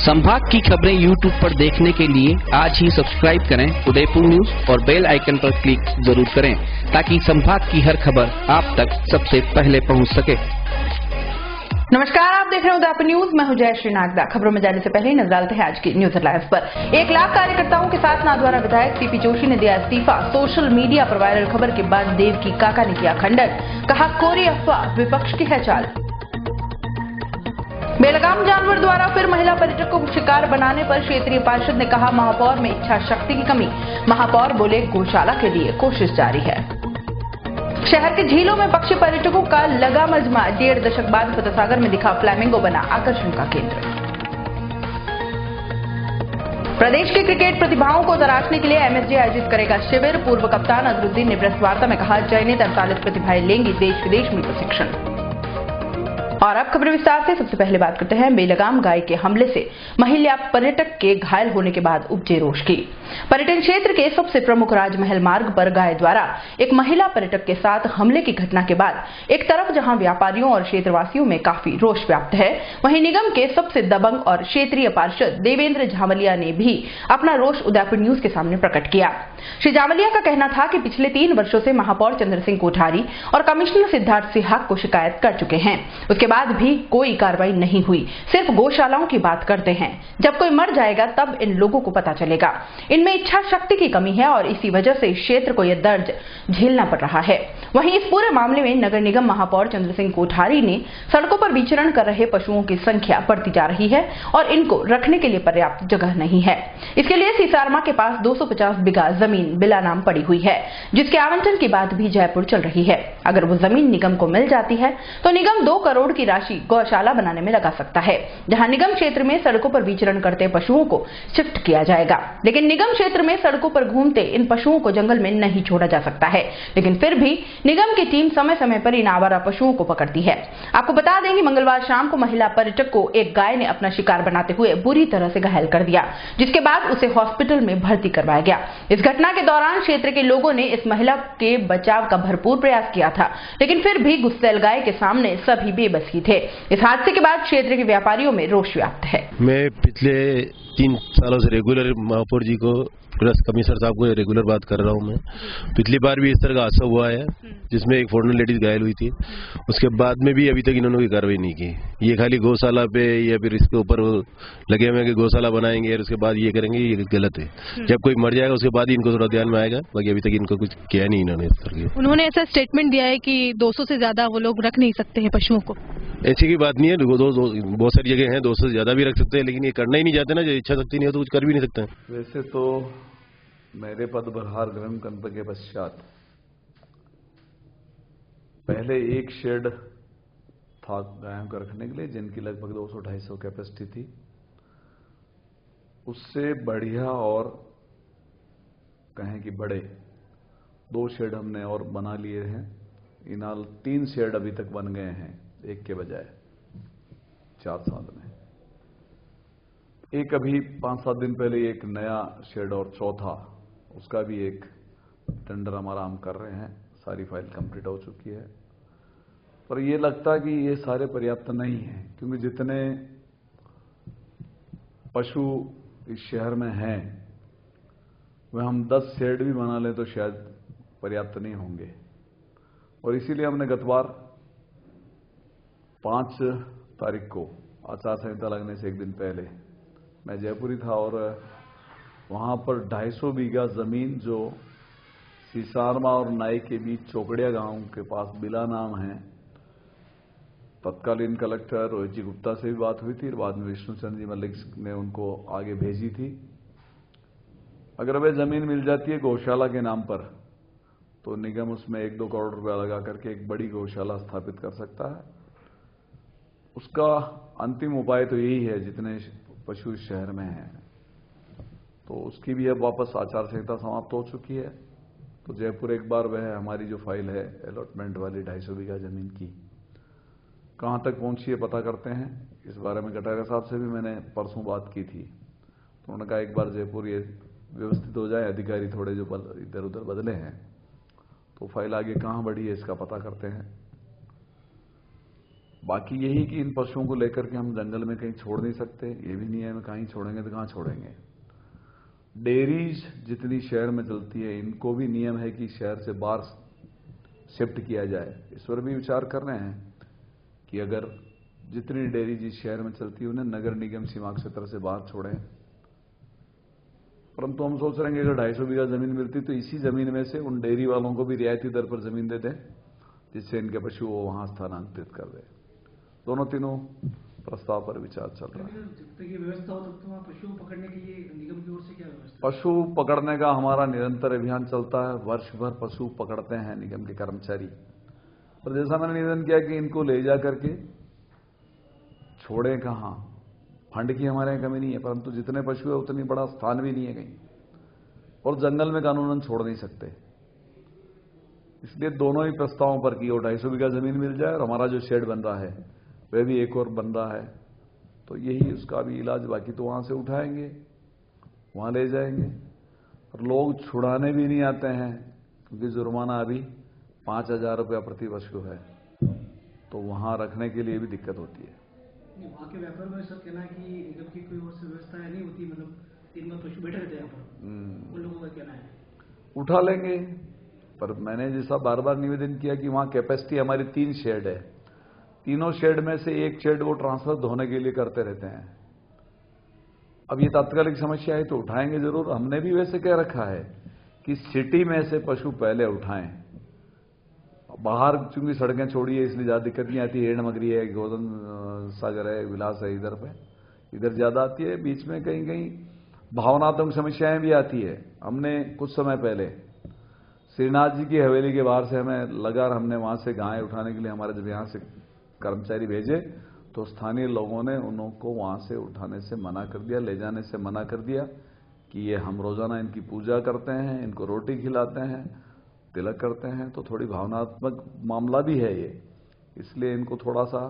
संभाग की खबरें YouTube पर देखने के लिए आज ही सब्सक्राइब करें उदयपुर न्यूज और बेल आइकन पर क्लिक जरूर करें ताकि संभाग की हर खबर आप तक सबसे पहले पहुंच सके। नमस्कार, आप देख रहे हैं उदयपुर न्यूज। मैं हूं जयश्री नागदा। खबरों में जाने से पहले नजर डालते हैं आज की न्यूज हेडलाइंस पर। 1 लाख कार्यकर्ताओं के साथ नाथद्वारा विधायक सीपी जोशी ने दिया इस्तीफा। सोशल मीडिया पर वायरल खबर के बाद देवकी काका ने किया खंडन, कहा कोरी अफवाह विपक्ष की है चाल। बेलगाम जानवर द्वारा फिर महिला पर्यटकों को शिकार बनाने पर क्षेत्रीय पार्षद ने कहा महापौर में इच्छा शक्ति की कमी। महापौर बोले गौशाला के लिए कोशिश जारी है। शहर के झीलों में पक्षी पर्यटकों का लगा मजमा। 1.5 दशक बाद फतहसागर में दिखा फ्लैमिंगो बना आकर्षण का केंद्र। प्रदेश के क्रिकेट प्रतिभाओं को तराशने के लिए एमएसजे आयोजित करेगा शिविर। पूर्व कप्तान अजरुद्दीन ने प्रेस वार्ता में कहा चयनित 48 प्रतिभाएं लेंगी देश विदेश में प्रशिक्षण। और अब खबर विस्तार से। सबसे पहले बात करते हैं बेलगाम गाय के हमले से महिला पर्यटक के घायल होने के बाद उपजे रोष की। पर्यटन क्षेत्र के सबसे प्रमुख राजमहल मार्ग पर गाय द्वारा एक महिला पर्यटक के साथ हमले की घटना के बाद एक तरफ जहां व्यापारियों और क्षेत्रवासियों में काफी रोष व्याप्त है, वहीं निगम के सबसे दबंग और क्षेत्रीय पार्षद देवेंद्र झामलिया ने भी अपना रोष उदयपुर न्यूज के सामने प्रकट किया। श्री झामलिया का कहना था कि पिछले 3 वर्षों से महापौर चंद्र सिंह कोठारी और कमिश्नर सिद्धार्थ सिहाग को शिकायत कर चुके हैं, उसके बाद भी कोई कार्रवाई नहीं हुई। सिर्फ गौशालाओं की बात करते हैं। जब कोई मर जाएगा तब इन लोगों को पता चलेगा। इनमें इच्छा शक्ति की कमी है और इसी वजह से इस क्षेत्र को यह दर्द झेलना पड़ रहा है। वहीं इस पूरे मामले में नगर निगम महापौर चंद्र सिंह कोठारी ने सड़कों पर विचरण कर रहे पशुओं की संख्या बढ़ती जा रही है और इनको रखने के लिए पर्याप्त जगह नहीं है। इसके लिए सीसारमा के पास 250 बीघा जमीन बिला नाम पड़ी हुई है, जिसके आवंटन की बात भी जयपुर चल रही है। अगर वो जमीन निगम को मिल जाती है तो निगम 2 करोड़ की राशि गौशाला बनाने में लगा सकता है, जहां निगम क्षेत्र में सड़कों पर विचरण करते पशुओं को शिफ्ट किया जाएगा। लेकिन निगम क्षेत्र में सड़कों पर घूमते इन पशुओं को जंगल में नहीं छोड़ा जा सकता है। लेकिन फिर भी निगम की टीम समय समय पर इन आवारा पशुओं को पकड़ती है। आपको बता दें कि मंगलवार शाम को महिला पर्यटक को एक गाय ने अपना शिकार बनाते हुए बुरी तरह से घायल कर दिया, जिसके बाद उसे हॉस्पिटल में भर्ती करवाया गया। इस घटना के दौरान क्षेत्र के लोगों ने इस महिला के बचाव का भरपूर प्रयास किया था, लेकिन फिर भी गुस्सैल गाय के सामने सभी बेबस ही थे। इस हादसे के बाद क्षेत्र के व्यापारियों में रोष व्याप्त है। मैं पिछले 3 सालों से रेगुलर महापौर जी को प्लस कमिश्नर साहब को रेगुलर बात कर रहा हूं। मैं पिछली बार भी इस तरह का हादसा हुआ है जिसमें एक फॉरेनर लेडीज घायल हुई थी। उसके बाद में भी अभी तक इन्होंने कोई कार्रवाई नहीं की। ये खाली गौशाला पे या फिर इसके ऊपर लगे हुए कि गौशाला बनाएंगे और उसके बाद ये करेंगे, ये गलत है। जब कोई मर जाएगा उसके बाद ही इनको थोड़ा ध्यान में आएगा। बाकी अभी तक इनको कुछ किया नहीं इन्होंने इस तरह के। उन्होंने ऐसा स्टेटमेंट दिया है कि 200 से ज्यादा वो लोग रख नहीं सकते हैं पशुओं को। ऐसी की बात नहीं है, बहुत सारी जगह हैं 200 से ज्यादा भी रख सकते हैं, लेकिन ये करना ही नहीं चाहते ना। जो इच्छा शक्ति नहीं हो तो कुछ कर भी नहीं सकते। वैसे तो मेरे पदभार ग्रहण करने के पश्चात पहले एक शेड था गायों को रखने के लिए, जिनकी लगभग 200-250 कैपेसिटी थी। उससे बढ़िया और कहें कि बड़े 2 शेड हमने और बना लिए हैं। इनाल 3 शेड अभी तक बन गए हैं, एक के बजाय 4 साल में। एक अभी 5-7 दिन पहले एक नया शेड और चौथा, उसका भी एक टेंडर हमारा हम कर रहे हैं। सारी फाइल कंप्लीट हो चुकी है, पर यह लगता है कि ये सारे पर्याप्त नहीं है, क्योंकि जितने पशु इस शहर में हैं वह हम 10 शेड भी बना लें तो शायद पर्याप्त नहीं होंगे। और इसीलिए हमने गत बार 5 तारीख को आचार संहिता लगने से एक दिन पहले मैं जयपुर ही था और वहां पर 250 बीघा जमीन जो सीसारमा और नाई के बीच चौकड़िया गांव के पास बिला नाम है, तत्कालीन कलेक्टर रोहित जी गुप्ता से भी बात हुई थी। बाद में विष्णु चंद्र जी मलिक ने उनको आगे भेजी थी। अगर वह जमीन मिल जाती है गौशाला के नाम पर तो निगम उसमें 1-2 करोड़ रुपया लगा करके एक बड़ी गौशाला स्थापित कर सकता है। उसका अंतिम उपाय तो यही है, जितने पशु इस शहर में हैं। तो उसकी भी अब वापस आचार संहिता समाप्त हो चुकी है। तो जयपुर एक बार वह हमारी जो फाइल है अलॉटमेंट वाली 250 बीघा जमीन की कहां तक पहुंची है पता करते हैं। इस बारे में कटारिया साहब से भी मैंने परसों बात की थी, तो उन्होंने कहा एक बार जयपुर ये व्यवस्थित हो जाए, अधिकारी थोड़े जो इधर उधर बदले हैं, तो फाइल आगे कहां बढ़ी है इसका पता करते हैं। बाकी यही कि इन पशुओं को लेकर के हम जंगल में कहीं छोड़ नहीं सकते, ये भी नियम है, कहीं छोड़ेंगे तो कहां छोड़ेंगे। डेयरीज जितनी शहर में चलती है, इनको भी नियम है कि शहर से बाहर शिफ्ट किया जाए। इस पर भी विचार कर रहे हैं कि अगर जितनी डेयरी जिस शहर में चलती है उन्हें नगर निगम सीमा क्षेत्र से बाहर छोड़ें। परंतु हम सोच रहे हैं कि अगर 250 बीघा जमीन मिलती तो इसी जमीन में से उन डेयरी वालों को भी रियायती दर पर जमीन दे दें, जिससे इनके पशु वो वहां स्थानांतरित कर दें। दोनों तीनों प्रस्ताव पर विचार चल रहा है। जब तक ये व्यवस्था हो तब तक वहाँ पशु पकड़ने के लिए निगम की ओर से क्या व्यवस्था? पशु पकड़ने का हमारा निरंतर अभियान चलता है। वर्ष भर पशु पकड़ते हैं निगम के कर्मचारी। और जैसा मैंने निवेदन किया कि इनको ले जा करके छोड़े कहां, फंड की हमारे यहाँ कमी नहीं है, परंतु जितने पशु है उतनी बड़ा स्थान भी नहीं है कहीं, और जंगल में कानूनन छोड़ नहीं सकते। इसलिए दोनों ही प्रस्तावों पर की, और 250 बीघा जमीन मिल जाए और हमारा जो शेड बन रहा है वह भी एक और बन रहा है, तो यही उसका भी इलाज। बाकी तो वहां से उठाएंगे, वहां ले जाएंगे। और लोग छुड़ाने भी नहीं आते हैं, क्योंकि जुर्माना अभी 5,000 रुपया प्रति पशु है, तो वहां रखने के लिए भी दिक्कत होती है। वहाँ के व्यापार में सब कहना है कि निगम की कोई और से व्यवस्था नहीं होती, मतलब दिन में पशु बैठे रहते हैं यहाँ पर, उन लोगों का कहना है उठा लेंगे। पर मैंने जैसा बार बार निवेदन किया कि वहां कैपेसिटी हमारी 3 शेड है, तीनों शेड में से एक शेड वो ट्रांसफर धोने के लिए करते रहते हैं। अब ये तात्कालिक समस्या है तो उठाएंगे जरूर। हमने भी वैसे कह रखा है कि सिटी में से पशु पहले उठाएं, बाहर चूंकि सड़कें छोड़ी है इसलिए ज्यादा दिक्कत नहीं आती। हेड़ मगरी है, गोदन सागर है, विलास है, इधर पे इधर ज्यादा आती है। बीच में कहीं कहीं भावनात्मक समस्याएं भी आती है। हमने कुछ समय पहले श्रीनाथ जी की हवेली के बाहर से हमें लगा, हमने वहां से गाय उठाने के लिए हमारे जब यहां से कर्मचारी भेजे तो स्थानीय लोगों ने उनको वहां से उठाने से मना कर दिया, ले जाने से मना कर दिया कि ये हम रोजाना इनकी पूजा करते हैं, इनको रोटी खिलाते हैं, तिलक करते हैं, तो थोड़ी भावनात्मक मामला भी है ये, इसलिए इनको थोड़ा सा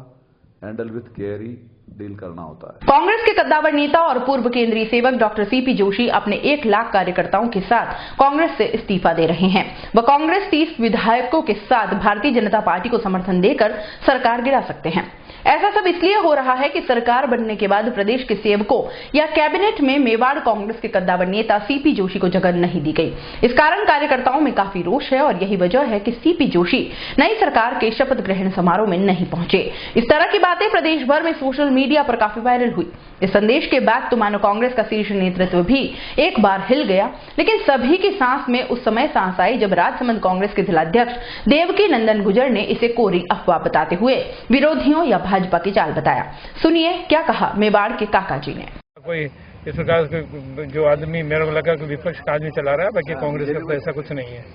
handle with care he deal करना होता है। कांग्रेस के कद्दावर नेता और पूर्व केंद्रीय सेवक डॉक्टर सीपी जोशी अपने 1 लाख कार्यकर्ताओं के साथ कांग्रेस से इस्तीफा दे रहे हैं। वह कांग्रेस 30 विधायकों के साथ भारतीय जनता पार्टी को समर्थन देकर सरकार गिरा सकते हैं। ऐसा सब इसलिए हो रहा है कि सरकार बनने के बाद प्रदेश के सेवकों या कैबिनेट में मेवाड़ कांग्रेस के कद्दावर नेता सीपी जोशी को जगह नहीं दी गई। इस कारण कार्यकर्ताओं में काफी रोष है और यही वजह है कि सीपी जोशी नई सरकार के शपथ ग्रहण समारोह में नहीं पहुंचे। इस तरह की बातें प्रदेश भर में सोशल मीडिया पर काफी वायरल हुई। इस संदेश के बाद तो मानो कांग्रेस का शीर्ष नेतृत्व भी एक बार हिल गया, लेकिन सभी की सांस में उस समय सांस आई जब राजसमंद कांग्रेस के जिलाध्यक्ष देवकी नंदन गुर्जर ने इसे कोरी अफवाह बताते हुए विरोधियों या भाजपा की चाल बताया। सुनिए क्या कहा मेवाड़ के काका जी ने। कोई इस प्रकार जो आदमी मेरे को लगा कि विपक्ष का आदमी चला रहा है, बाकी कांग्रेस का तो ऐसा कुछ नहीं है।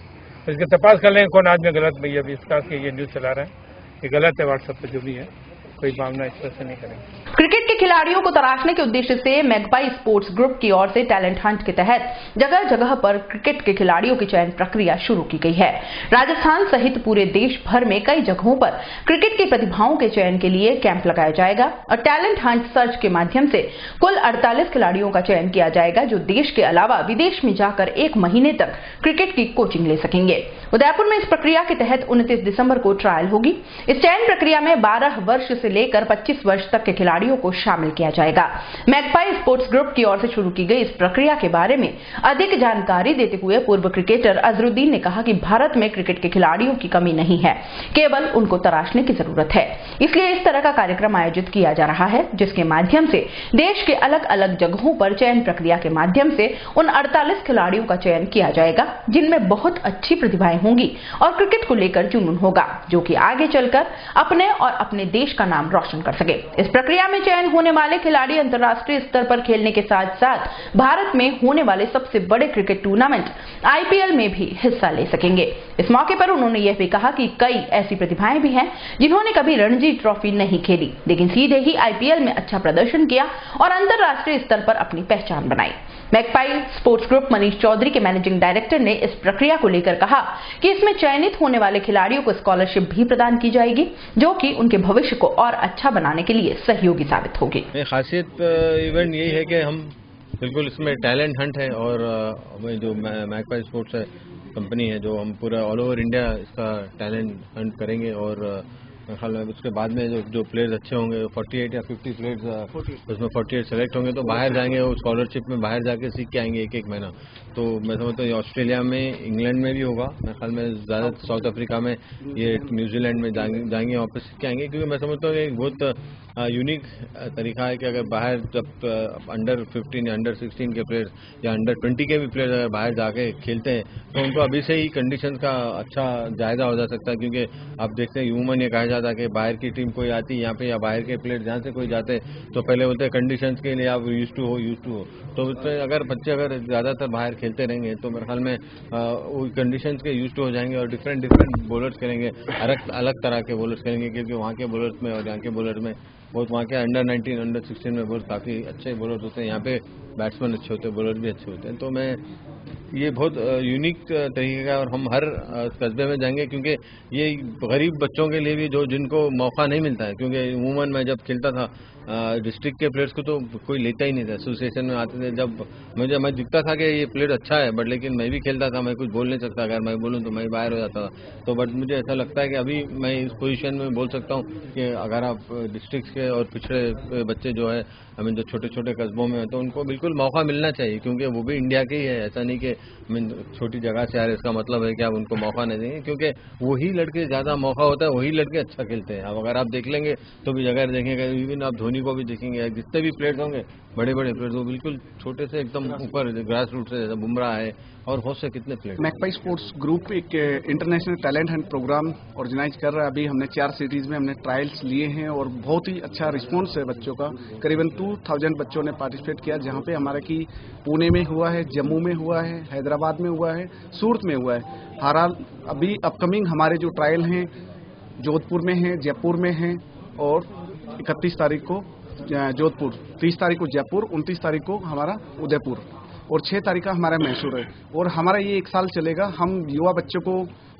इसके तपास कर लेंगे कौन आदमी गलत भैया इस प्रकार के ये न्यूज चला रहा है, ये गलत है। व्हाट्सएप पे जो भी है कोई मामला इस तरह से नहीं करेंगे। क्रिकेट के खिलाड़ियों को तराशने के उद्देश्य से मैगपाई स्पोर्ट्स ग्रुप की ओर से टैलेंट हंट के तहत जगह जगह पर क्रिकेट के खिलाड़ियों की चयन प्रक्रिया शुरू की गई है। राजस्थान सहित पूरे देश भर में कई जगहों पर क्रिकेट की प्रतिभाओं के चयन के लिए कैंप लगाया जाएगा और टैलेंट हंट सर्च के माध्यम से कुल 48 खिलाड़ियों का चयन किया जाएगा, जो देश के अलावा विदेश में जाकर 1 महीने तक क्रिकेट की कोचिंग ले सकेंगे। उदयपुर में इस प्रक्रिया के तहत 29 दिसंबर को ट्रायल होगी। इस चयन प्रक्रिया में 12 वर्ष से लेकर 25 वर्ष तक के खिलाड़ियों को शामिल किया जाएगा। मैगपाई स्पोर्ट्स ग्रुप की ओर से शुरू की गई इस प्रक्रिया के बारे में अधिक जानकारी देते हुए पूर्व क्रिकेटर अजरुद्दीन ने कहा कि भारत में क्रिकेट के खिलाड़ियों की कमी नहीं है, केवल उनको तराशने की जरूरत है। इसलिए इस तरह का कार्यक्रम आयोजित किया जा रहा है, जिसके माध्यम से देश के अलग अलग जगहों पर चयन प्रक्रिया के माध्यम से उन 48 खिलाड़ियों का चयन किया जाएगा जिनमें बहुत अच्छी प्रतिभाएं होंगी और क्रिकेट को लेकर जुनून होगा, जो कि आगे चलकर अपने और अपने देश का नाम रोशन कर सके। इस प्रक्रिया में चयन होने वाले खिलाड़ी अंतर्राष्ट्रीय स्तर पर खेलने के साथ साथ भारत में होने वाले सबसे बड़े क्रिकेट टूर्नामेंट IPL में भी हिस्सा ले सकेंगे। इस मौके पर उन्होंने यह भी कहा कि कई ऐसी प्रतिभाएं भी हैं जिन्होंने कभी रणजी ट्रॉफी नहीं खेली, लेकिन सीधे ही IPL में अच्छा प्रदर्शन किया और अंतर्राष्ट्रीय स्तर पर अपनी पहचान बनाई। Magpie sports group Manish Chaudhary के मैनेजिंग डायरेक्टर ने इस प्रक्रिया को लेकर कहा कि इसमें चयनित होने वाले खिलाड़ियों को स्कॉलरशिप भी प्रदान की जाएगी, जो कि उनके भविष्य को और अच्छा बनाने के लिए सहयोगी साबित होगी। खासियत इवेंट यही है कि हम बिल्कुल इसमें टैलेंट हंट है और जो मैगपाई स्पोर्ट्स कंपनी है, जो हम पूरा ऑल ओवर इंडिया इसका टैलेंट हंट करेंगे और ख्याल में उसके बाद में जो प्लेयर्स अच्छे होंगे 48 या 50 प्लेयर्स उसमें 48 सेलेक्ट होंगे तो बाहर जाएंगे, वो स्कॉलरशिप में बाहर जाके सीख के आएंगे एक महीना। तो मैं समझता हूँ ऑस्ट्रेलिया में, इंग्लैंड में भी होगा, मेरे ख्याल में ज़्यादा साउथ अफ्रीका में, ये न्यूजीलैंड में जाएंगे वापस सीख के आएंगे। क्योंकि मैं समझता हूँ एक बहुत यूनिक तरीका है कि अगर बाहर जब अंडर 15 या अंडर 16 के प्लेयर्स या अंडर 20 के भी प्लेयर्स अगर बाहर जाके खेलते हैं तो उनको अभी से ही कंडीशन का अच्छा जायजा हो जा सकता है। क्योंकि आप देखते हैं ह्यूमन ये कहा जाता है कि बाहर की टीम कोई आती यहाँ पे या बाहर के प्लेयर जहाँ से कोई जाते तो पहले बोलते हैं कंडीशंस के लिए आप यूज टू हो। तो उसमें अगर बच्चे अगर ज़्यादातर बाहर खेलते रहेंगे तो मेरे ख्याल में वो कंडीशंस के यूज टू हो जाएंगे और डिफरेंट बॉलर्स करेंगे, अलग तरह के बॉलर्स करेंगे। क्योंकि वहाँ के बॉलर्स में और यहाँ के बॉलर में बहुत, वहाँ के अंडर 19 अंडर 16 में बॉलर काफ़ी अच्छे बॉलर्स होते हैं, यहाँ पे बैट्समैन अच्छे होते हैं, बॉलर भी अच्छे होते हैं। तो मैं ये बहुत यूनिक तरीके का और हम हर कस्बे में जाएंगे क्योंकि ये गरीब बच्चों के लिए भी जो जिनको मौका नहीं मिलता है। क्योंकि उमूमन मैं जब खेलता था डिस्ट्रिक्ट के प्लेयर्स को तो कोई लेता ही नहीं था, एसोसिएशन में आते थे जब मैं दिखता था कि ये प्लेयर अच्छा है बट लेकिन मैं भी खेलता था, मैं कुछ बोल नहीं सकता, अगर मैं बोलूँ तो मैं बाहर हो जाता था। तो बट मुझे ऐसा लगता है कि अभी मैं इस पोजीशन में बोल सकता हूँ कि अगर आप डिस्ट्रिक्ट के और पिछड़े बच्चे जो है जो छोटे छोटे कस्बों में तो उनको बिल्कुल मौका मिलना चाहिए। क्योंकि वो भी इंडिया के ही है, ऐसा नहीं कि छोटी जगह से आ रहे इसका मतलब है कि आप उनको मौका नहीं देंगे। क्योंकि वही लड़के ज़्यादा मौका होता है, वही लड़के अच्छा खेलते हैं। अब अगर आप देख लेंगे तो भी अगर देखेंगे, इवन आप धोनी को भी देखेंगे, जितने भी प्लेयर्स होंगे बड़े बड़े प्लेयर्स वो बिल्कुल छोटे से एकदम ऊपर ग्रास रूट से, बुमराह है और बहुत से कितने प्लेयर्स। मैकपाई स्पोर्ट्स ग्रुप एक international talent hunt programme organise कर रहा है। अभी हमने 4 सिटीज में हमने ट्रायल्स लिए हैं और बहुत ही अच्छा रिस्पॉन्स है बच्चों का। करीबन 2000 बच्चों ने पार्टिसिपेट किया, जहां पे हमारा की पुणे में हुआ है, जम्मू में हुआ है, हैदराबाद में हुआ है, सूरत में हुआ है। हाल अभी अपकमिंग हमारे जो ट्रायल हैं जोधपुर में हैं, जयपुर में हैं और 31 तारीख को जोधपुर, 30 तारीख को जयपुर, 29 तारीख को हमारा उदयपुर और 6 तारीख का हमारा मैसूर है। और हमारा ये 1 साल चलेगा। हम युवा बच्चों को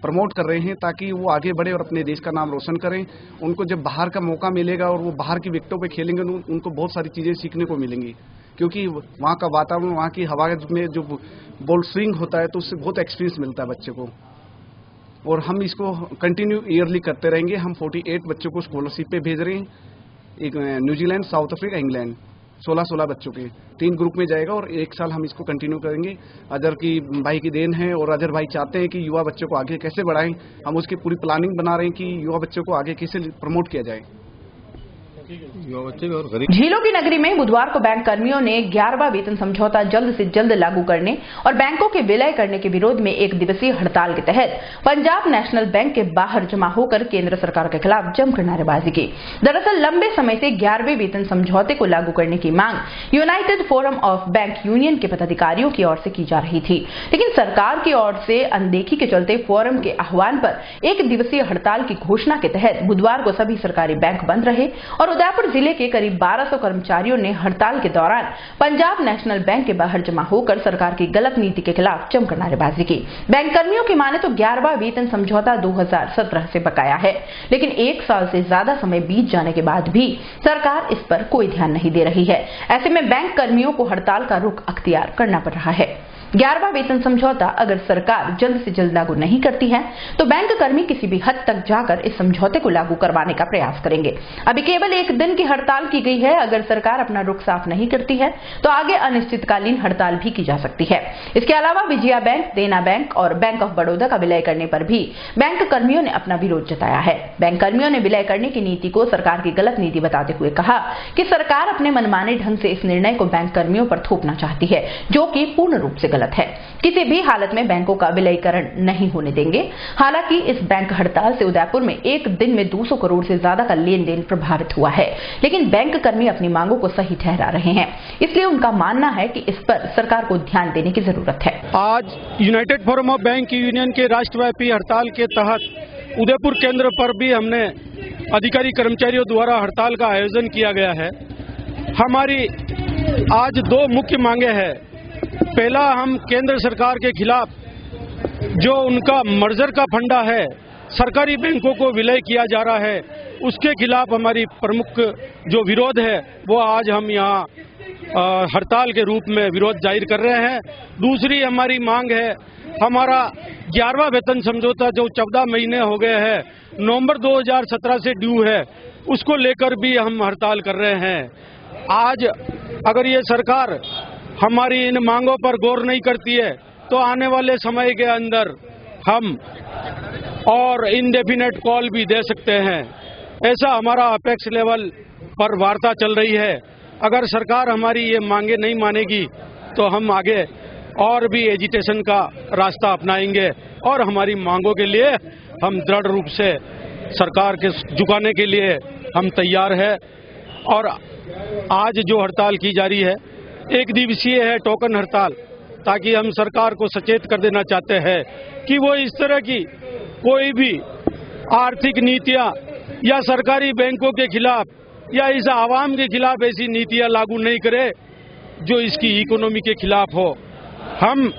प्रमोट कर रहे हैं ताकि वो आगे बढ़े और अपने देश का नाम रोशन करें। उनको जब बाहर का मौका मिलेगा और वो बाहर की विकेटों पे खेलेंगे उनको बहुत सारी चीज़ें सीखने को मिलेंगी। क्योंकि वहाँ का वातावरण, वहाँ की हवा में जो बॉल स्विंग होता है तो उससे बहुत एक्सपीरियंस मिलता है बच्चे को। और हम इसको कंटिन्यू ईयरली करते रहेंगे। हम 48 बच्चों को स्कॉलरशिप पे भेज रहे हैं, एक न्यूजीलैंड, साउथ अफ्रीका, इंग्लैंड, 16-16 बच्चों के 3 ग्रुप में जाएगा और 1 साल हम इसको कंटिन्यू करेंगे। अजहर की भाई की देन है और अजहर भाई चाहते हैं कि युवा बच्चों को आगे कैसे बढ़ाएं। हम उसकी पूरी प्लानिंग बना रहे हैं कि युवा बच्चों को आगे कैसे प्रमोट किया जाए। झीलों की नगरी में बुधवार को बैंक कर्मियों ने 11वां वेतन समझौता जल्द से जल्द लागू करने और बैंकों के विलय करने के विरोध में 1 दिवसीय हड़ताल के तहत पंजाब नेशनल बैंक के बाहर जमा होकर केंद्र सरकार के खिलाफ जमकर नारेबाजी की। दरअसल लंबे समय से 11वें वेतन समझौते को लागू करने की मांग United forum of bank union के पदाधिकारियों की ओर से की जा रही थी, लेकिन सरकार की ओर से अनदेखी के चलते फोरम के आह्वान पर 1 दिवसीय हड़ताल की घोषणा के तहत बुधवार को सभी सरकारी बैंक बंद रहे और उदयपुर जिले के करीब 1200 कर्मचारियों ने हड़ताल के दौरान पंजाब नेशनल बैंक के बाहर जमा होकर सरकार की गलत नीति के खिलाफ जमकर नारेबाजी की। बैंक कर्मियों की माने तो 11वां वेतन समझौता 2017 से बकाया है, लेकिन 1 साल से ज्यादा समय बीत जाने के बाद भी सरकार इस पर कोई ध्यान नहीं दे रही है। ऐसे में बैंक कर्मियों को हड़ताल का रुख अख्तियार करना पड़ रहा है। 11वां वेतन समझौता अगर सरकार जल्द से जल्द लागू नहीं करती है तो बैंक कर्मी किसी भी हद तक जाकर इस समझौते को लागू करवाने का प्रयास करेंगे। अभी केवल 1 दिन की हड़ताल की गई है। अगर सरकार अपना रुख साफ नहीं करती है तो आगे अनिश्चितकालीन हड़ताल भी की जा सकती है। इसके अलावा विजया बैंक, देना बैंक और बैंक ऑफ बड़ौदा का विलय करने पर भी बैंक कर्मियों ने अपना विरोध जताया है। बैंक कर्मियों ने विलय करने की नीति को सरकार की गलत नीति बताते हुए कहा कि सरकार अपने मनमाने ढंग से इस निर्णय को बैंक कर्मियों पर थोपना चाहती है, जो कि पूर्ण रूप से गलत है। किसी भी हालत में बैंकों का विलयीकरण नहीं होने देंगे। हालांकि इस बैंक हड़ताल से उदयपुर में 1 दिन में 200 करोड़ से ज्यादा का लेन देन प्रभावित हुआ है, लेकिन बैंक कर्मी अपनी मांगों को सही ठहरा रहे हैं। इसलिए उनका मानना है कि इस पर सरकार को ध्यान देने की जरूरत है। आज United forum of bank union के राष्ट्रव्यापी हड़ताल के तहत उदयपुर केंद्र पर भी हमने अधिकारी कर्मचारियों द्वारा हड़ताल का आयोजन किया गया है। हमारी आज 2 मुख्य मांगे हैं। पहला, हम केंद्र सरकार के खिलाफ जो उनका मर्जर का फंडा है, सरकारी बैंकों को विलय किया जा रहा है, उसके खिलाफ हमारी प्रमुख जो विरोध है वो आज हम यहाँ हड़ताल के रूप में विरोध जाहिर कर रहे हैं। दूसरी हमारी मांग है, हमारा 11वां वेतन समझौता जो 14 महीने हो गए हैं नवंबर 2017 से ड्यू है, उसको लेकर भी हम हड़ताल कर रहे हैं। आज अगर ये सरकार हमारी इन मांगों पर गौर नहीं करती है तो आने वाले समय के अंदर हम और इंडेफिनेट कॉल भी दे सकते हैं। ऐसा हमारा अपेक्स लेवल पर वार्ता चल रही है। अगर सरकार हमारी ये मांगे नहीं मानेगी तो हम आगे और भी एजिटेशन का रास्ता अपनाएंगे और हमारी मांगों के लिए हम दृढ़ रूप से सरकार के झुकाने के लिए हम तैयार है। और आज जो हड़ताल की जा रही है एक दिवसीय है, टोकन हड़ताल, ताकि हम सरकार को सचेत कर देना चाहते हैं कि वो इस तरह की कोई भी आर्थिक नीतियां या सरकारी बैंकों के खिलाफ या इस आवाम के खिलाफ ऐसी नीतियां लागू नहीं करे जो इसकी इकोनॉमी के खिलाफ हो। हम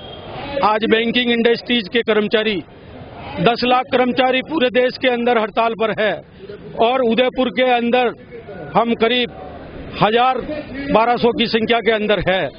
आज बैंकिंग इंडस्ट्रीज के कर्मचारी 10 लाख कर्मचारी पूरे देश के अंदर हड़ताल पर है और उदयपुर के अंदर हम करीब 1200 की संख्या के अंदर है।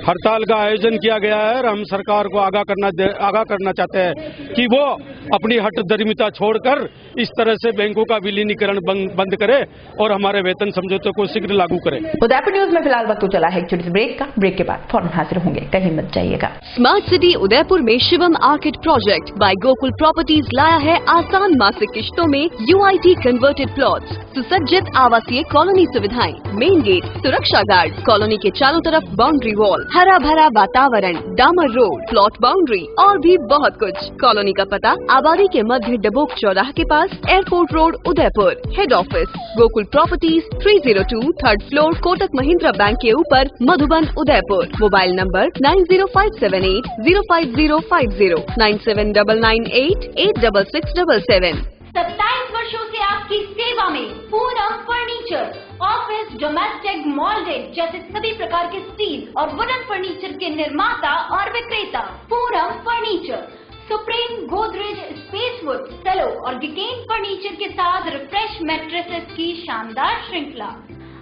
हड़ताल का आयोजन किया गया है और हम सरकार को आगाह करना चाहते हैं कि वो अपनी हठधर्मिता छोड़कर इस तरह से बैंकों का विलीनीकरण बंद करे और हमारे वेतन समझौते को शीघ्र लागू करे। उदयपुर न्यूज में फिलहाल वक्त चला है एक छोटे से ब्रेक का। ब्रेक के बाद फौरन हाजिर होंगे, कहीं मत जाइएगा। स्मार्ट सिटी उदयपुर में Shivam orchid project by Gokul properties लाया है आसान मासिक किश्तों में UIT कन्वर्टेड प्लॉट्स, सुसज्जित आवासीय कॉलोनी सुविधाएं, मेन गेट, सुरक्षा गार्ड, कॉलोनी के चारों तरफ बाउंड्री वॉल, हरा भरा वातावरण, डामर रोड, प्लॉट बाउंड्री और भी बहुत कुछ। कॉलोनी का पता आबादी के मध्य डबोक चौराहे के पास, airport road, Udaipur. Head office Gokul properties, 302 3rd floor, Kotak Mahindra bank के ऊपर, मधुबन, उदयपुर। Mobile number 9057805050, 9799886677। 27 वर्षों से आपकी सेवा में पूनम फर्नीचर, ऑफिस, डोमेस्टिक, मॉल्डेड जैसे सभी प्रकार के स्टील और वुडन फर्नीचर के निर्माता और विक्रेता। Poonam furniture supreme, Godrej, spacewood, Cello और गिकेन फर्नीचर के साथ रिफ्रेश मैट्रेसेस की शानदार श्रृंखला।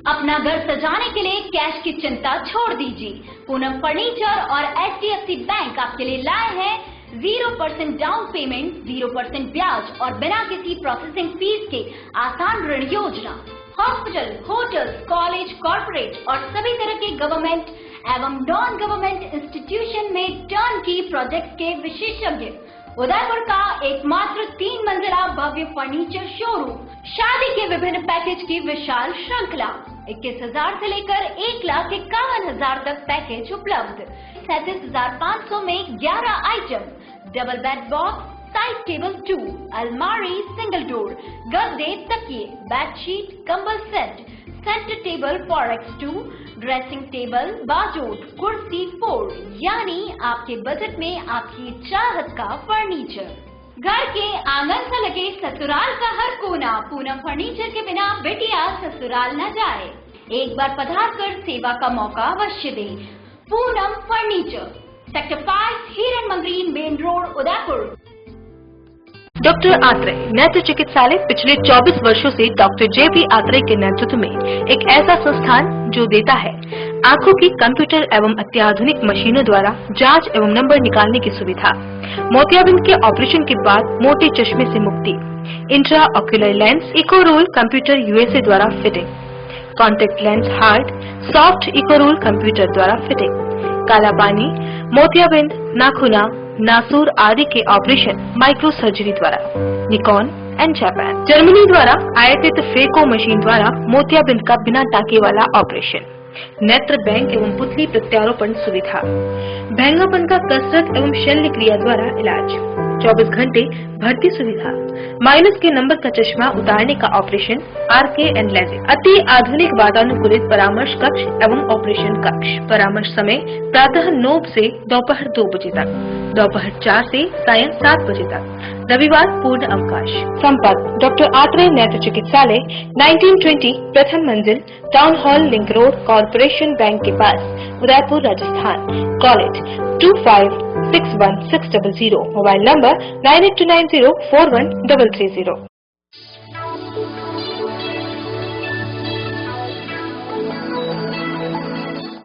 अपना घर सजाने के लिए कैश की चिंता छोड़ दीजिए। पूनम फर्नीचर और HDFC बैंक आपके लिए लाए हैं 0% डाउन पेमेंट, 0% ब्याज और बिना किसी प्रोसेसिंग फीस के आसान ऋण योजना। हॉस्पिटल, होटल, कॉलेज, कॉर्पोरेट और सभी तरह के गवर्नमेंट एवं नॉन गवर्नमेंट इंस्टीट्यूशन में टर्न की प्रोजेक्ट के विशेषज्ञ। उदयपुर का एकमात्र 3 मंजिला भव्य फर्नीचर शोरूम, शादी के विभिन्न पैकेज की विशाल श्रृंखला। 21,000 से लेकर 1,51,000 तक पैकेज उपलब्ध। 37,500 में 11 item, double bed box, side table 2, अलमारी, सिंगल डोर, गद्दे, तकिए, बेडशीट, कंबल set, centre table 4x2, dressing table, बाजोट, कुर्सी 4, यानी आपके बजट में आपकी चाहत का फर्नीचर। घर के आंगन से लगे ससुराल का हर कोना, पूनम फर्नीचर के बिना बेटिया ससुराल न जाए। एक बार पधार कर सेवा का मौका अवश्य दे। पूनम फर्नीचर, सेक्टर 5, हिरन Mangri, main road, Udaipur. Doctor Atreya नेत्र चिकित्सालय पिछले 24 वर्षों से डॉक्टर JP आत्रेय के नेतृत्व में एक ऐसा संस्थान जो देता है आंखों की कंप्यूटर एवं अत्याधुनिक मशीनों द्वारा जांच एवं नंबर निकालने की सुविधा, मोतियाबिंद के ऑपरेशन के बाद मोटे चश्मे से मुक्ति, इंट्रा ऑक्यूलर लेंस, इकोरोल कंप्यूटर USA द्वारा fitting, contact lens hard, soft इकोरोल कंप्यूटर द्वारा फिटिंग, काला पानी, मोतियाबिंद, नाखूना, नासूर आदि के ऑपरेशन माइक्रो सर्जरी द्वारा, निकॉन एंड जापान, जर्मनी द्वारा आयातित फेको मशीन द्वारा मोतियाबिंद का बिना टाके वाला ऑपरेशन, नेत्र बैंक एवं पुतली प्रत्यारोपण सुविधा, भैंगापन का कसरत एवं शल्य क्रिया द्वारा इलाज, 24 घंटे भर्ती सुविधा, माइनस के नंबर का चश्मा उतारने का ऑपरेशन, RK एंड लेजिक, अति आधुनिक वातानुकूलित परामर्श कक्ष एवं ऑपरेशन कक्ष। परामर्श समय प्रातः 9 से दोपहर 2 बजे तक, दोपहर 4 से सायं 7 बजे तक, रविवार पूर्ण अवकाश। संपर्क डॉक्टर आत्रेय नेत्र चिकित्सालय, 1920 प्रथम मंजिल, town hall, link road, corporation bank के पास, Udaipur, Rajasthan. College 25616000, mobile number 9829041330।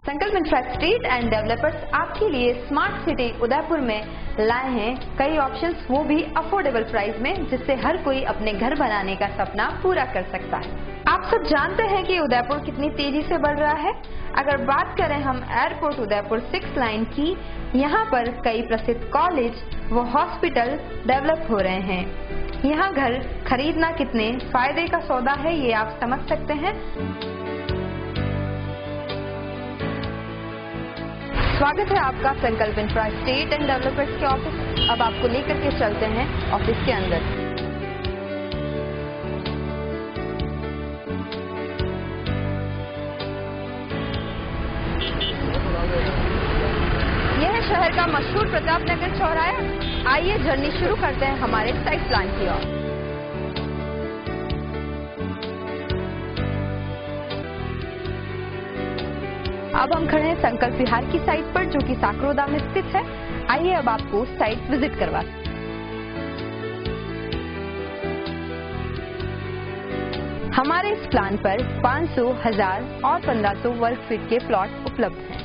Sankalp संकल्प इंफ्रास्ट्रीट एंड डेवलपर्स आपके लिए स्मार्ट सिटी उदयपुर में लाए हैं कई ऑप्शंस, वो भी अफोर्डेबल प्राइस में, जिससे हर कोई अपने घर बनाने का सपना पूरा कर सकता है। आप सब जानते हैं कि उदयपुर कितनी तेजी से बढ़ रहा है। अगर बात करें हम एयरपोर्ट उदयपुर 6 लाइन की, यहाँ पर कई प्रसिद्ध कॉलेज व हॉस्पिटल डेवलप हो रहे हैं। यहाँ घर खरीदना कितने फायदे का सौदा है, ये आप समझ सकते हैं। स्वागत है आपका संकल्प इंफ्रास्ट्रीट एंड डेवलपर्स के ऑफिस। अब आपको लेकर के चलते हैं ऑफिस के अंदर। यह है शहर का मशहूर प्रताप नगर चौराहा। आइए जर्नी शुरू करते हैं हमारे साइट प्लान की ओर। अब हम खड़े हैं संकल्प विहार की साइट पर, जो कि साकरोदा में स्थित है। आइए अब आपको साइट विजिट करवाते हैं। हमारे इस प्लान पर 500, 1000 और 1500 वर्ग फीट के प्लॉट उपलब्ध हैं।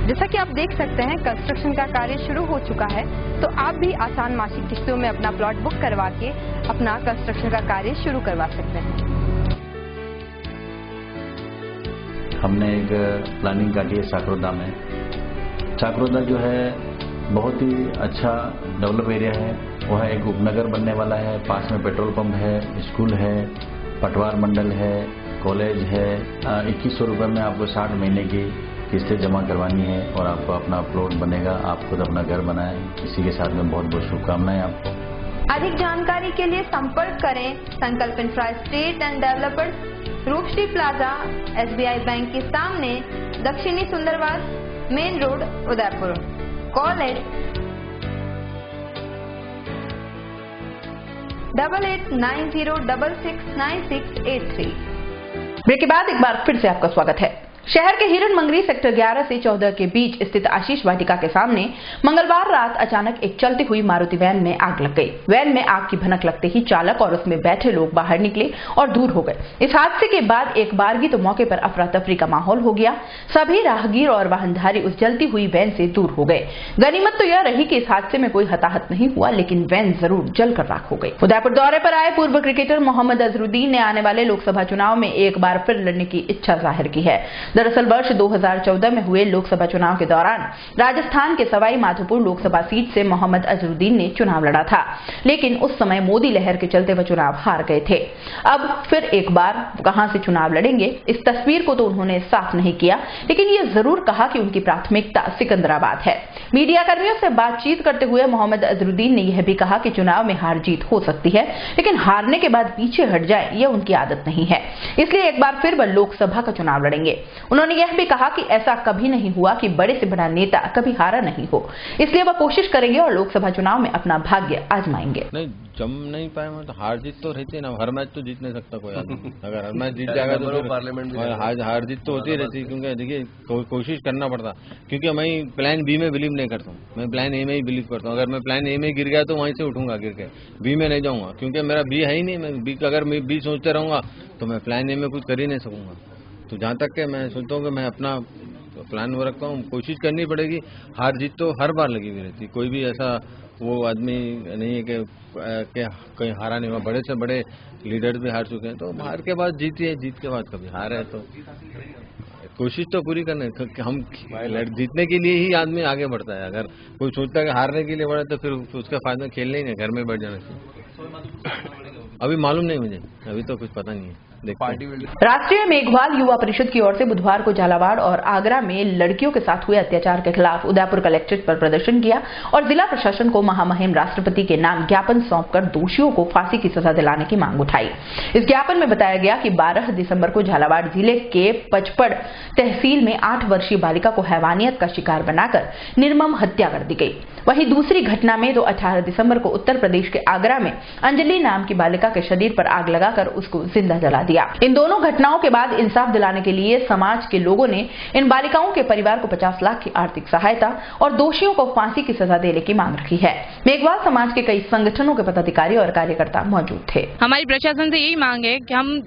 जैसा कि आप देख सकते हैं, कंस्ट्रक्शन का कार्य शुरू हो चुका है, तो आप भी आसान मासिक किस्तों में अपना प्लॉट बुक करवा के अपना कंस्ट्रक्शन का कार्य शुरू करवा सकते हैं। हमने एक प्लानिंग काटी है साकरोदा में। साकरोदा जो है बहुत ही अच्छा डेवलप एरिया है। वह एक उपनगर बनने वाला है। पास में पेट्रोल पंप है, स्कूल है, पटवार मंडल है, कॉलेज है। 2100 रुपये में आपको 60 महीने की किस्तें जमा करवानी है और आपको अपना प्लॉट बनेगा। आप खुद अपना घर बनाएं। इसी के साथ में बहुत बहुत शुभकामनाएं आपको। अधिक जानकारी के लिए संपर्क करें Sankalp infrastructure and developers, Roopshree plaza, SBI bank के सामने, दक्षिणी Sundarwas, main road, Udaipur. Call 8890669683। Break के बाद एक बार फिर से आपका स्वागत है। शहर के हिरन मंगरी सेक्टर 11 से 14 के बीच स्थित आशीष वाटिका के सामने मंगलवार रात अचानक एक चलती हुई मारुति वैन में आग लग गई। वैन में आग की भनक लगते ही चालक और उसमें बैठे लोग बाहर निकले और दूर हो गए। इस हादसे के बाद एक बारगी तो मौके पर अफरा तफरी का माहौल हो गया। सभी राहगीर और वाहनधारी उस जलती हुई वैन से दूर हो गए। गनीमत तो यह रही कि इस हादसे में कोई हताहत नहीं हुआ, लेकिन वैन जरूर जलकर राख हो गई। उदयपुर दौरे पर आए पूर्व क्रिकेटर मोहम्मद अजहरुद्दीन ने आने वाले लोकसभा चुनाव में एक बार फिर लड़ने की इच्छा जाहिर की है। दरअसल वर्ष 2014 में हुए लोकसभा चुनाव के दौरान राजस्थान के सवाई माधोपुर लोकसभा सीट से मोहम्मद अजहरुद्दीन ने चुनाव लड़ा था, लेकिन उस समय मोदी लहर के चलते वह चुनाव हार गए थे। अब फिर एक बार कहां से चुनाव लड़ेंगे, इस तस्वीर को तो उन्होंने साफ नहीं किया, लेकिन ये जरूर कहा कि उनकी प्राथमिकता सिकंदराबाद है। मीडिया कर्मियों से बातचीत करते हुए मोहम्मद अजहरुद्दीन ने यह भी कहा कि चुनाव में हार जीत हो सकती है, लेकिन हारने के बाद पीछे हट जाए यह उनकी आदत नहीं है, इसलिए एक बार फिर वह लोकसभा का चुनाव लड़ेंगे। उन्होंने यह भी कहा कि ऐसा कभी नहीं हुआ कि बड़े से बड़ा नेता कभी हारा नहीं हो, इसलिए वह कोशिश करेंगे और लोकसभा चुनाव में अपना भाग्य आजमाएंगे। नहीं जम नहीं पाए तो हार जीत तो रहती है ना। हर मैच तो जीत नहीं सकता कोई आदमी। अगर हर मैच जीत जाएगा तो पार्लियामेंट हार जीत तो होती रहती है, क्योंकि देखिए कोशिश करना पड़ता। क्योंकि मैं प्लान बी में बिलीव नहीं करता हूँ, मैं प्लान ए में ही बिलीव करता हूँ। अगर मैं प्लान ए में गिर गया तो वहीं से उठूंगा गिर के, बी में नहीं जाऊंगा, क्योंकि मेरा बी है ही नहीं। मैं बी अगर मैं बी सोचते रहूंगा तो मैं प्लान ए में कुछ कर ही नहीं सकूंगा। तो जहाँ तक के मैं सोचता हूँ कि मैं अपना प्लान वो रखता हूँ, कोशिश करनी पड़ेगी। हार जीत तो हर बार लगी हुई रहती, कोई भी ऐसा वो आदमी नहीं है कि कहीं हारा नहीं हुआ। बड़े से बड़े लीडर भी हार चुके हैं, तो हार के बाद जीती है, जीत के बाद कभी हार है। तो कोशिश तो पूरी करने, हम जीतने के लिए ही आदमी आगे बढ़ता है। अगर कोई सोचता है कि हारने के लिए बढ़ा तो फिर उसका फायदा खेलने ही नहीं, घर में बैठ जाने से। अभी मालूम नहीं मुझे, अभी तो कुछ पता नहीं है। राष्ट्रीय मेघवाल युवा परिषद की ओर से बुधवार को झालावाड़ और आगरा में लड़कियों के साथ हुए अत्याचार के खिलाफ उदयपुर कलेक्ट्रेट पर प्रदर्शन किया और जिला प्रशासन को महामहिम राष्ट्रपति के नाम ज्ञापन सौंपकर दोषियों को फांसी की सजा दिलाने की मांग उठाई। इस ज्ञापन में बताया गया कि 12 दिसंबर को झालावाड़ जिले के पचपड़ तहसील में 8 वर्षीय बालिका को हैवानियत का शिकार बनाकर निर्मम हत्या कर दी गई। वहीं दूसरी घटना में 18 दिसंबर को उत्तर प्रदेश के आगरा में अंजलि नाम की बालिका के शरीर पर आग लगाकर उसको जिंदा जला दिया। इन दोनों घटनाओं के बाद इंसाफ दिलाने के लिए समाज के लोगों ने इन बालिकाओं के परिवार को 50 लाख की आर्थिक सहायता और दोषियों को फांसी की सजा देने की मांग रखी है। मेघवाल समाज के कई संगठनों के पदाधिकारी और कार्यकर्ता मौजूद थे। हमारी प्रशासन से यही मांग है कि हम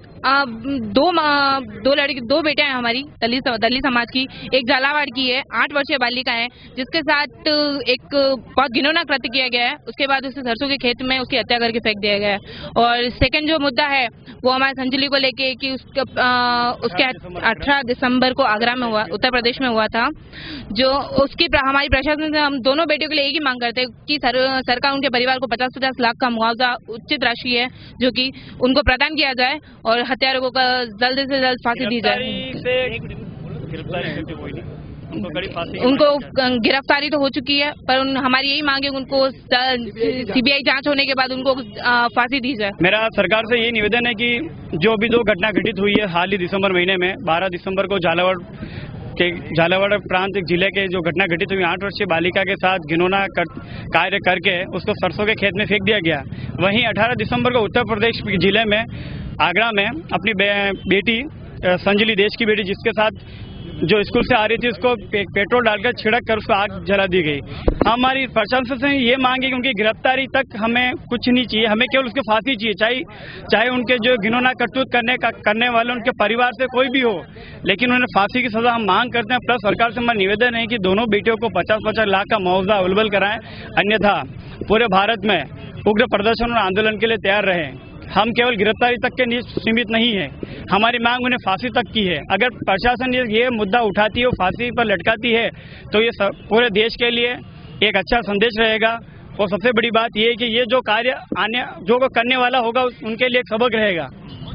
दो बेटे हैं हमारी दलित समाज की। एक झालावाड़ की है, 8 वर्षीय बालिका है, जिसके साथ एक बहुत घिनौना कृत्य किया गया है। उसके बाद उसे सरसों के खेत में उसकी हत्या करके फेंक दिया गया है। और सेकंड जो मुद्दा है वो हमारे संजली को लेके कि उसके 18 दिसंबर को आगरा में हुआ, उत्तर प्रदेश में हुआ था। जो उसकी हमारी प्रशासन से हम दोनों बेटियों के लिए एक ही मांग करते हैं कि सरकार उनके परिवार को 50-50 लाख का मुआवजा उचित राशि है जो कि उनको प्रदान किया जाए और हत्यारों को जल्द से जल्द फांसी दी जाए। उनको गिरफ्तारी तो हो चुकी है, पर हमारी यही मांग है उनको सीबीआई जांच होने के बाद उनको फांसी दी जाए। मेरा सरकार से यही निवेदन है कि जो भी 2 घटना घटित हुई है हाल ही दिसंबर महीने में, 12 दिसंबर को झालावाड़ प्रांत जिले के जो घटना घटित हुई 8 वर्षीय बालिका के साथ घिनौना कार्य करके उसको सरसों के खेत में फेंक दिया गया। वहीं 18 दिसंबर को उत्तर प्रदेश जिले में आगरा में अपनी बेटी संजली, देश की बेटी, जिसके साथ जो स्कूल से आ रही थी उसको पेट्रोल डालकर छिड़क कर उसको आग जला दी गई। हमारी प्रशासन से ये मांग है कि उनकी गिरफ्तारी तक हमें कुछ नहीं चाहिए, हमें केवल उसकी फांसी चाहिए, चाहे उनके जो घिनौना करतूत करने वाले उनके परिवार से कोई भी हो, लेकिन उन्हें फांसी की सजा हम मांग करते हैं। प्लस सरकार से हमारा निवेदन है कि दोनों बेटियों को 50-50 लाख का मुआवजा अवेलेबल कराएं, अन्यथा पूरे भारत में उग्र प्रदर्शन और आंदोलन के लिए तैयार रहें। हम केवल गिरफ्तारी तक के सीमित नहीं है, हमारी मांग उन्हें फांसी तक की है। अगर प्रशासन ये मुद्दा उठाती है, फांसी पर लटकाती है, तो ये पूरे देश के लिए एक अच्छा संदेश रहेगा। और सबसे बड़ी बात ये है कि ये जो कार्य जो करने वाला होगा उनके लिए एक सबक रहेगा,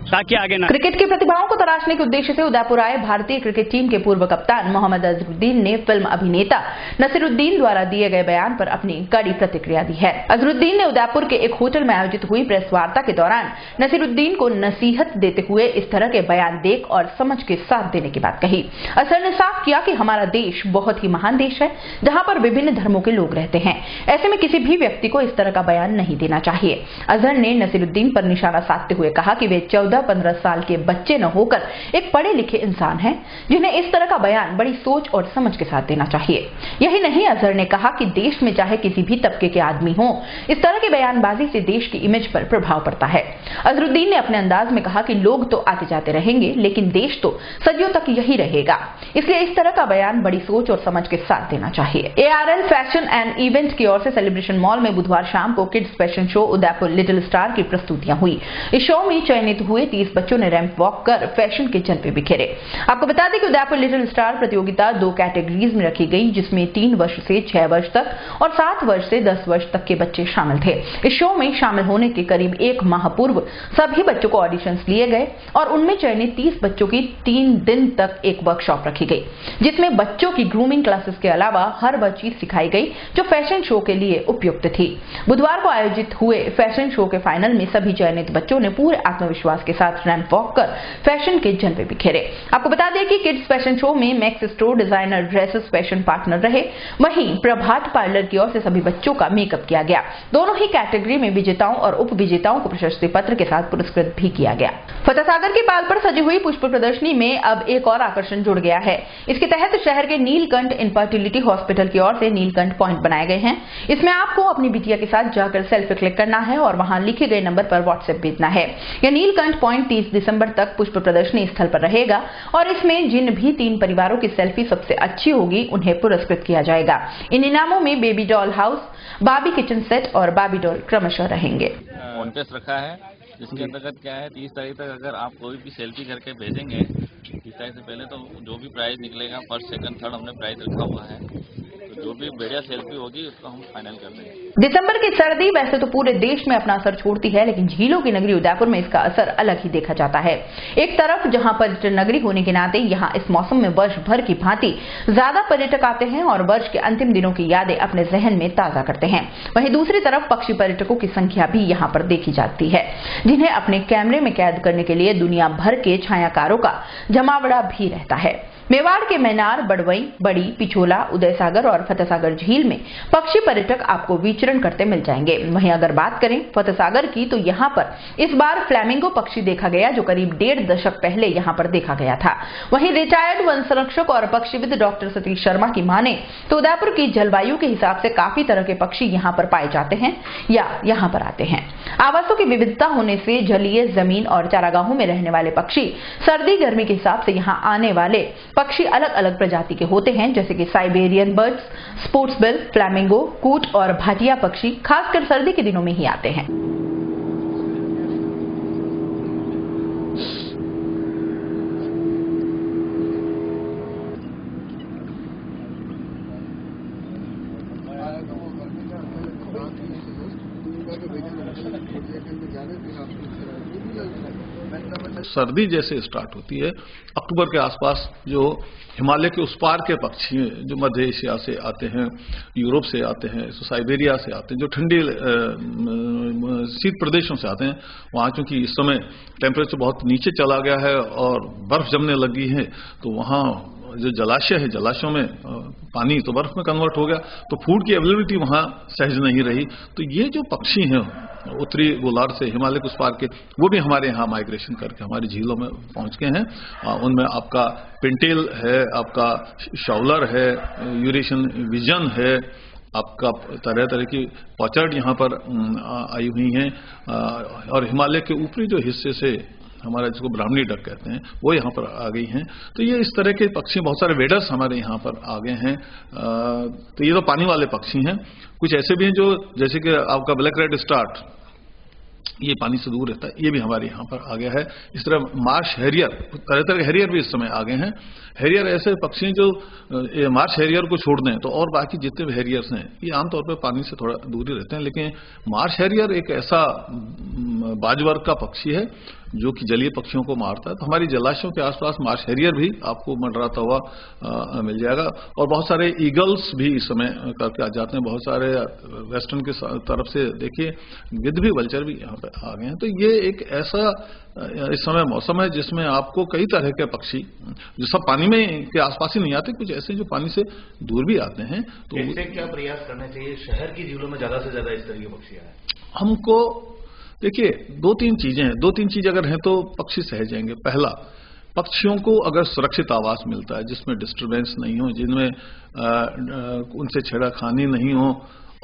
ताकि आगे ना। क्रिकेट की प्रतिभाओं को तराशने के उद्देश्य से उदयपुर आए भारतीय क्रिकेट टीम के पूर्व कप्तान मोहम्मद अजहरुद्दीन ने फिल्म अभिनेता नसीरुद्दीन द्वारा दिए गए बयान पर अपनी कड़ी प्रतिक्रिया दी है। अजहरुद्दीन ने उदयपुर के एक होटल में आयोजित हुई प्रेस वार्ता के दौरान नसीरुद्दीन को नसीहत देते हुए इस तरह के बयान देख और समझ के साथ देने की बात कही। अजहर ने साफ किया कि हमारा देश बहुत ही महान देश है, जहां पर विभिन्न धर्मों के लोग रहते हैं। ऐसे में किसी भी व्यक्ति को इस तरह का बयान नहीं देना चाहिए। अजहर ने नसीरुद्दीन पर निशाना साधते हुए कहा कि वे 14-15 साल के बच्चे न होकर एक पढ़े लिखे इंसान हैं, जिन्हें इस तरह का बयान बड़ी सोच और समझ के साथ देना चाहिए। यही नहीं, अजहर ने कहा कि देश में चाहे किसी भी तबके के आदमी हो, इस तरह की बयानबाजी से देश की इमेज पर प्रभाव पड़ता है। अजहरुद्दीन ने अपने अंदाज में कहा कि लोग तो आते जाते रहेंगे, लेकिन देश तो सदियों तक यही रहेगा, इसलिए इस तरह का बयान बड़ी सोच और समझ के साथ देना चाहिए। ARL फैशन एंड इवेंट की ओर से सेलिब्रेशन मॉल में बुधवार शाम को kids fashion show Udaipur little star की प्रस्तुतियां हुई। इस शो में चयनित हुए 30 बच्चों ने रैंप वॉक कर फैशन के जलवे बिखेरे। आपको बता दें कि उदयपुर लिटिल स्टार प्रतियोगिता 2 कैटेगरीज में रखी गई, जिसमें 3 वर्ष से 6 वर्ष तक और 7 वर्ष से 10 वर्ष तक के बच्चे शामिल थे। इस शो में शामिल होने के करीब 1 माह पूर्व सभी बच्चों को ऑडिशंस लिए गए और उनमें चयनित 30 बच्चों की 3 दिन तक एक वर्कशॉप रखी गई, जिसमें बच्चों की ग्रूमिंग क्लासेस के अलावा हर वह चीज सिखाई गई जो फैशन शो के लिए उपयुक्त थी। बुधवार को आयोजित हुए फैशन शो के फाइनल में सभी चयनित बच्चों ने पूरे आत्मविश्वास के साथ रैंप वॉक कर फैशन के जलवे बिखेरे। आपको बता दें कि किड्स फैशन शो में max store designer dresses fashion partner रहे, वहीं प्रभात पार्लर की ओर से सभी बच्चों का मेकअप किया गया। दोनों ही कैटेगरी में विजेताओं और उप विजेताओं को प्रशस्ति पत्र के साथ पुरस्कृत भी किया गया। फतेह सागर की पाल पर सजी हुई पुष्प प्रदर्शनी में अब एक और आकर्षण जुड़ गया है। इसके तहत शहर के नीलकंठ इनफर्टिलिटी हॉस्पिटल की ओर से नीलकंठ पॉइंट बनाए गए हैं। इसमें आपको अपनी बिटिया के साथ जाकर सेल्फी क्लिक करना है और वहां लिखे गए नंबर पर व्हाट्सएप भेजना है। यह नीलकंठ पॉइंट 30 दिसंबर तक पुष्प प्रदर्शनी स्थल पर रहेगा और इसमें जिन भी 3 परिवारों की सेल्फी सबसे अच्छी होगी उन्हें पुरस्कृत किया जाएगा। इन इनामों में बेबी डॉल हाउस, बाबी किचन सेट और बाबी डॉल क्रमशः रहेंगे। कॉन्टेस्ट रखा है, जिसके अंतर्गत क्या है 30 तारीख तक अगर आप कोई भी सेल्फी करके भेजेंगे 30 तारीख से पहले, तो जो भी प्राइज निकलेगा फर्स्ट सेकंड थर्ड हमने प्राइज रखा हुआ है, तो जो भी बढ़िया सेल्फी होगी उसको हम फाइनल कर देंगे। दिसंबर की सर्दी वैसे तो पूरे देश में अपना असर छोड़ती है, लेकिन झीलों की नगरी उदयपुर में इसका असर अलग ही देखा जाता है। एक तरफ जहां पर्यटन नगरी होने के नाते यहां इस मौसम में वर्ष भर की भांति ज्यादा पर्यटक आते हैं और वर्ष के अंतिम दिनों की यादें अपने जहन में ताजा करते हैं, वहीं दूसरी तरफ पक्षी पर्यटकों की संख्या भी यहां पर देखी जाती है, जिन्हें अपने कैमरे में कैद करने के लिए दुनिया भर के छायाकारों का जमावड़ा भी रहता है। मेवाड़ के मैनार, बड़वई, बड़ी, पिछोला, उदय सागर और फतेह सागर झील में पक्षी पर्यटक आपको विचरण करते मिल जाएंगे। वहीं अगर बात करें फतेह सागर की, तो यहां पर इस बार फ्लैमिंगो पक्षी देखा गया, जो करीब 1.5 दशक पहले यहां पर देखा गया था। वहीं रिटायर्ड वन संरक्षक और पक्षीविद डॉक्टर सतीश शर्मा की माने तो उदयपुर की जलवायु के हिसाब से काफी तरह के पक्षी यहां पर पाए जाते हैं या यहां पर आते हैं। आवासों की विविधता होने से जलीय, जमीन और चारागाहों में रहने वाले पक्षी सर्दी गर्मी के हिसाब से यहां आने वाले पक्षी अलग अलग प्रजाति के होते हैं, जैसे कि Siberian birds, sports bill, flamingo, कूट और भाटिया पक्षी खासकर सर्दी के दिनों में ही आते हैं। सर्दी जैसे स्टार्ट होती है अक्टूबर के आसपास, जो हिमालय के उस पार के पक्षी हैं जो मध्य एशिया से आते हैं, यूरोप से आते हैं, साइबेरिया से आते हैं, जो ठंडी शीत प्रदेशों से आते हैं, वहाँ चूंकि इस समय टेम्परेचर बहुत नीचे चला गया है और बर्फ जमने लगी है, तो वहाँ जो जलाशय है, जलाशयों में पानी तो बर्फ में कन्वर्ट हो गया, तो फूड की अवेलेबिलिटी वहाँ सहज नहीं रही। तो ये जो पक्षी हैं उत्तरी गोलार्ध से, हिमालय के उस पार के, वो भी हमारे यहाँ माइग्रेशन करके हमारी झीलों में पहुँच गए हैं। उनमें आपका पिंटेल है, आपका शाउलर है, यूरेशियन विजन है, आपका तरह तरह की पॉचर्ड यहाँ पर आई हुई हैं, और हिमालय के ऊपरी जो हिस्से से हमारा जिसको ब्राह्मणी डक कहते हैं वो यहाँ पर आ गई हैं। तो ये इस तरह के पक्षी, बहुत सारे वेडर्स हमारे यहाँ पर आ गए हैं। तो ये तो पानी वाले पक्षी हैं। कुछ ऐसे भी हैं जो, जैसे कि आपका ब्लैक रेड स्टार्ट, ये पानी से दूर रहता है, ये भी हमारे यहाँ पर आ गया है। इस तरह मार्श हैरियर, तरह तरह के हैरियर भी इस समय आ गए हैं। हैरियर ऐसे पक्षी हैं जो मार्श हैरियर को छोड़ दें तो और बाकी जितने भी हैरियर्स हैं ये आमतौर पर पानी से थोड़ा दूर ही रहते हैं, लेकिन मार्श हैरियर एक ऐसा बाजवर्ग का पक्षी है जो कि जलीय पक्षियों को मारता है। तो हमारी जलाशयों के आसपास मार्श हैरियर भी आपको मंडराता हुआ मिल जाएगा, और बहुत सारे ईगल्स भी इस समय करके आ जाते हैं। बहुत सारे वेस्टर्न की तरफ से देखिए गिद्ध भी, वल्चर भी यहाँ पे आ गए हैं। तो ये एक ऐसा इस समय मौसम है जिसमें आपको कई तरह के पक्षी जो सब पानी में के आसपास ही नहीं आते, कुछ ऐसे जो पानी से दूर भी आते हैं। तो इससे क्या प्रयास करना चाहिए शहर की झीलों में ज्यादा से ज्यादा इस तरह के पक्षी आए? हमको देखिए 2-3 चीजें हैं, 2-3 चीज अगर हैं तो पक्षी सह जाएंगे। पहला, पक्षियों को अगर सुरक्षित आवास मिलता है जिसमें डिस्टरबेंस नहीं हो, जिनमें उनसे छेड़खानी नहीं हो,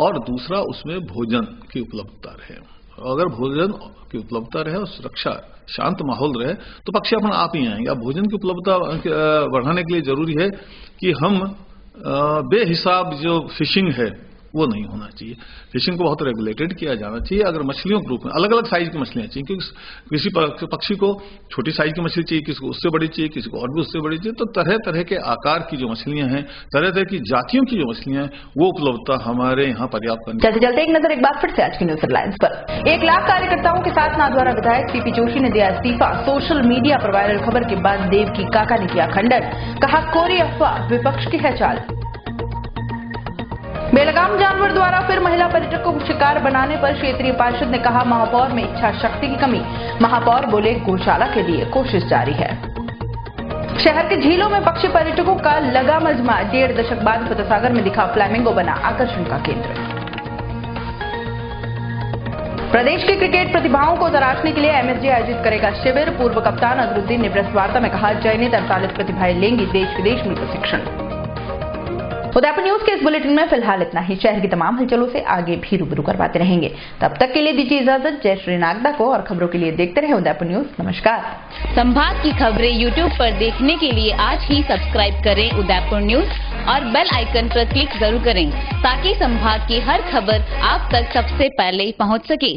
और दूसरा उसमें भोजन की उपलब्धता रहे। अगर भोजन की उपलब्धता रहे और सुरक्षा, शांत माहौल रहे तो पक्षी अपने आप ही आएंगे। अब भोजन की उपलब्धता बढ़ाने के लिए जरूरी है कि हम बेहिसाब जो फिशिंग है वो नहीं होना चाहिए। फिशिंग को बहुत रेगुलेटेड किया जाना चाहिए। अगर मछलियों के रूप में अलग अलग साइज की मछलियां चाहिए, क्योंकि किसी पक्षी को छोटी साइज की मछली चाहिए, किसी को उससे बड़ी चाहिए, किसी को और भी उससे बड़ी चाहिए। तो तरह तरह के आकार की जो मछलियां हैं, तरह तरह की जातियों की जो मछलियां हैं, वो उपलब्धता हमारे यहाँ पर्याप्त है। चलते चलते एक नजर एक बार फिर से आज की न्यूज हेडलाइंस पर। 1 लाख कार्यकर्ताओं के साथ नाथद्वारा विधायक सीपी जोशी ने दिया इस्तीफा। सोशल मीडिया पर वायरल खबर के बाद देवकी काका ने किया खंडन, कहा कोरी अफवाह विपक्ष की है चाल। बेलगाम जानवर द्वारा फिर महिला पर्यटकों को शिकार बनाने पर क्षेत्रीय पार्षद ने कहा महापौर में इच्छा शक्ति की कमी। महापौर बोले गौशाला के लिए कोशिश जारी है। शहर के झीलों में पक्षी पर्यटकों का लगा मजमा। 1.5 दशक बाद फतेह सागर में दिखा फ्लैमिंगो बना आकर्षण का केंद्र। प्रदेश के क्रिकेट प्रतिभाओं को तराशने के लिए एमएसजे आयोजित करेगा शिविर। पूर्व कप्तान अजरुद्दीन ने प्रेस वार्ता में कहा चयनित 48 प्रतिभाएं लेंगी देश विदेश में प्रशिक्षण। उदयपुर न्यूज के इस बुलेटिन में फिलहाल इतना ही। शहर की तमाम हलचलों से आगे भी रूबरू करवाते रहेंगे। तब तक के लिए दीजिए इजाजत। जय श्री नागदा को, और खबरों के लिए देखते रहे उदयपुर न्यूज। नमस्कार। संभाग की खबरें यूट्यूब पर देखने के लिए आज ही सब्सक्राइब करें उदयपुर न्यूज और बेल आइकन पर क्लिक जरूर करें, ताकि संभाग की हर खबर आप तक सबसे पहले पहुंच सके।